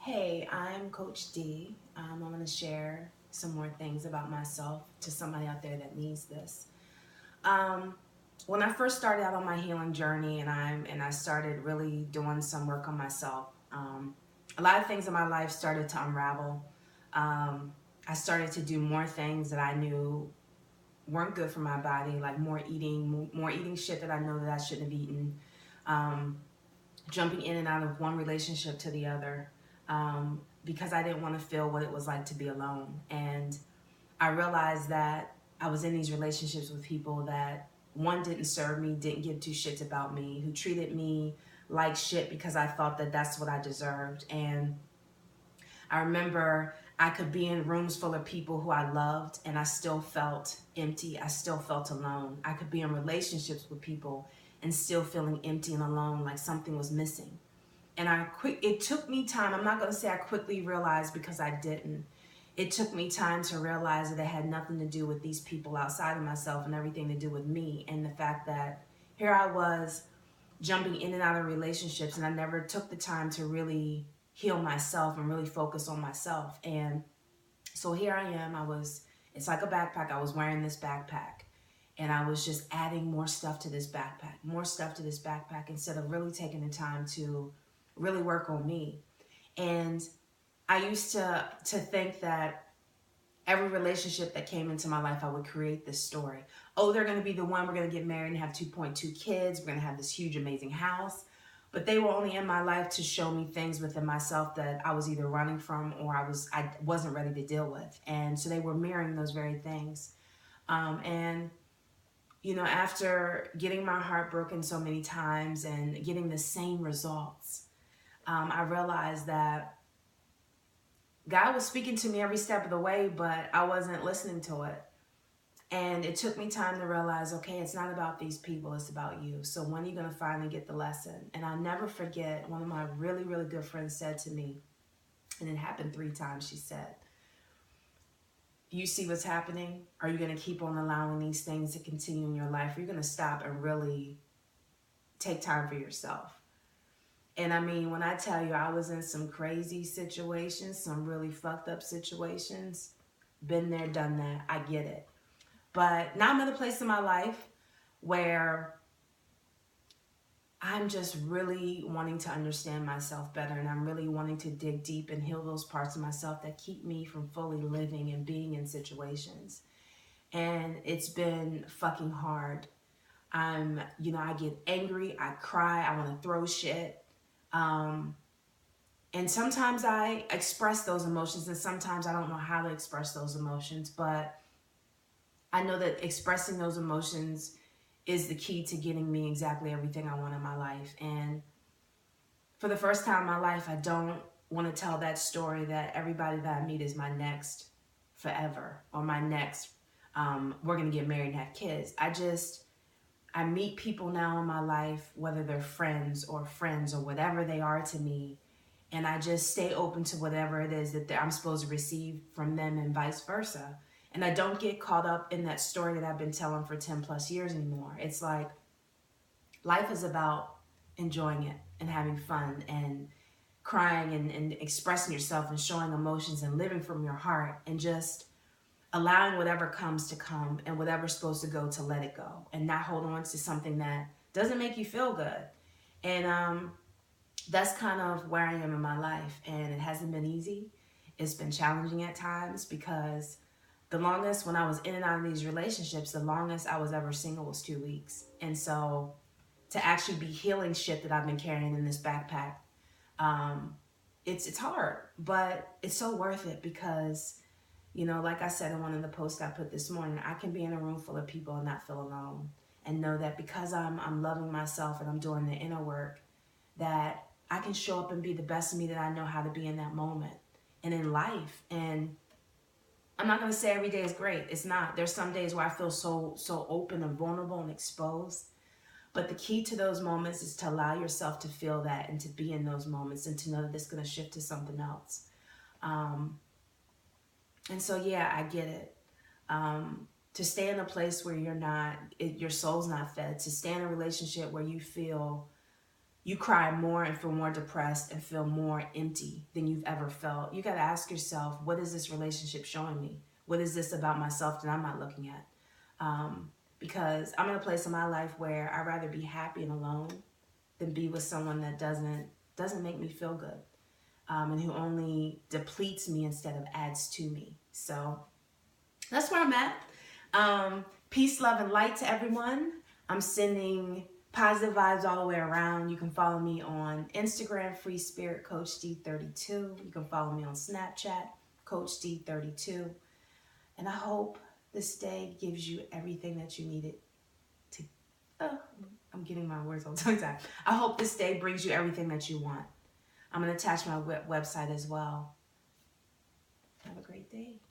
Hey, I'm Coach D. I'm going to share some more things about myself to somebody out there that needs this. Um, when I first started out on my healing journey, and I started really doing some work on myself, a lot of things in my life started to unravel. Um, I started to do more things that I knew weren't good for my body, like more eating shit that I know that I shouldn't have eaten. Um, Jumping in and out of one relationship to the other because I didn't want to feel what it was like to be alone. And I realized that I was in these relationships with people that one didn't serve me, didn't give two shits about me, who treated me like shit because I thought that that's what I deserved. And I remember I could be in rooms full of people who I loved and I still felt empty. I still felt alone. I could be in relationships with people and still feeling empty and alone, like something was missing. And it took me time. I'm not going to say I quickly realized because I didn't. It took me time to realize that it had nothing to do with these people outside of myself and everything to do with me. And the fact that here I was jumping in and out of relationships and I never took the time to really heal myself and really focus on myself. And so here I am. It's like a backpack. I was wearing this backpack and I was just adding more stuff to this backpack, more stuff to this backpack instead of really taking the time to really work on me. And I used to think that every relationship that came into my life, I would create this story. Oh, they're going to be the one. We're going to get married and have 2.2 kids. We're going to have this huge, amazing house. But they were only in my life to show me things within myself that I was either running from or I wasn't ready to deal with. And so they were mirroring those very things. And after getting my heart broken so many times and getting the same results, I realized that God was speaking to me every step of the way, but I wasn't listening to it. And it took me time to realize, okay, it's not about these people, it's about you. So when are you going to finally get the lesson? And I'll never forget, one of my really, really good friends said to me, and it happened 3 times, she said, you see what's happening? Are you going to keep on allowing these things to continue in your life? Are you going to stop and really take time for yourself? And I mean, when I tell you I was in some crazy situations, some really fucked up situations, been there, done that, I get it. But now I'm in a place in my life where I'm just really wanting to understand myself better and I'm really wanting to dig deep and heal those parts of myself that keep me from fully living and being in situations. And it's been fucking hard. I get angry, I cry, I want to throw shit. Um, and sometimes I express those emotions and sometimes I don't know how to express those emotions, but I know that expressing those emotions is the key to getting me exactly everything I want in my life. And for the first time in my life, I don't want to tell that story that everybody that I meet is my next forever or my next, we're going to get married and have kids. I meet people now in my life, whether they're friends or whatever they are to me. And I just stay open to whatever it is that I'm supposed to receive from them and vice versa. And I don't get caught up in that story that I've been telling for 10 plus years anymore. It's like life is about enjoying it and having fun and crying and expressing yourself and showing emotions and living from your heart and just allowing whatever comes to come and whatever's supposed to go to let it go and not hold on to something that doesn't make you feel good. And that's kind of where I am in my life. And it hasn't been easy. It's been challenging at times because the longest when I was in and out of these relationships, the longest I was ever single was 2 weeks. And so to actually be healing shit that I've been carrying in this backpack, um, it's hard, but it's so worth it because, like I said in one of the posts I put this morning, I can be in a room full of people and not feel alone and know that because I'm loving myself and I'm doing the inner work, that I can show up and be the best of me that I know how to be in that moment and in life. And I'm not going to say every day is great. It's not. There's some days where I feel so open and vulnerable and exposed. But the key to those moments is to allow yourself to feel that and to be in those moments and to know that it's going to shift to something else. Um, and so, yeah, I get it. To stay in a place where your soul's not fed, to stay in a relationship where you feel you cry more and feel more depressed and feel more empty than you've ever felt. You got to ask yourself, what is this relationship showing me? What is this about myself that I'm not looking at? Because I'm in a place in my life where I'd rather be happy and alone than be with someone that doesn't make me feel good, and who only depletes me instead of adds to me. So that's where I'm at. Peace, love, and light to everyone. I'm sending positive vibes all the way around. You can follow me on Instagram, Free Spirit Coach D32. You can follow me on Snapchat, Coach D32. And I hope this day gives you everything that you needed to. I'm getting my words all the time. I hope this day brings you everything that you want. I'm going to attach my website as well. Have a great day.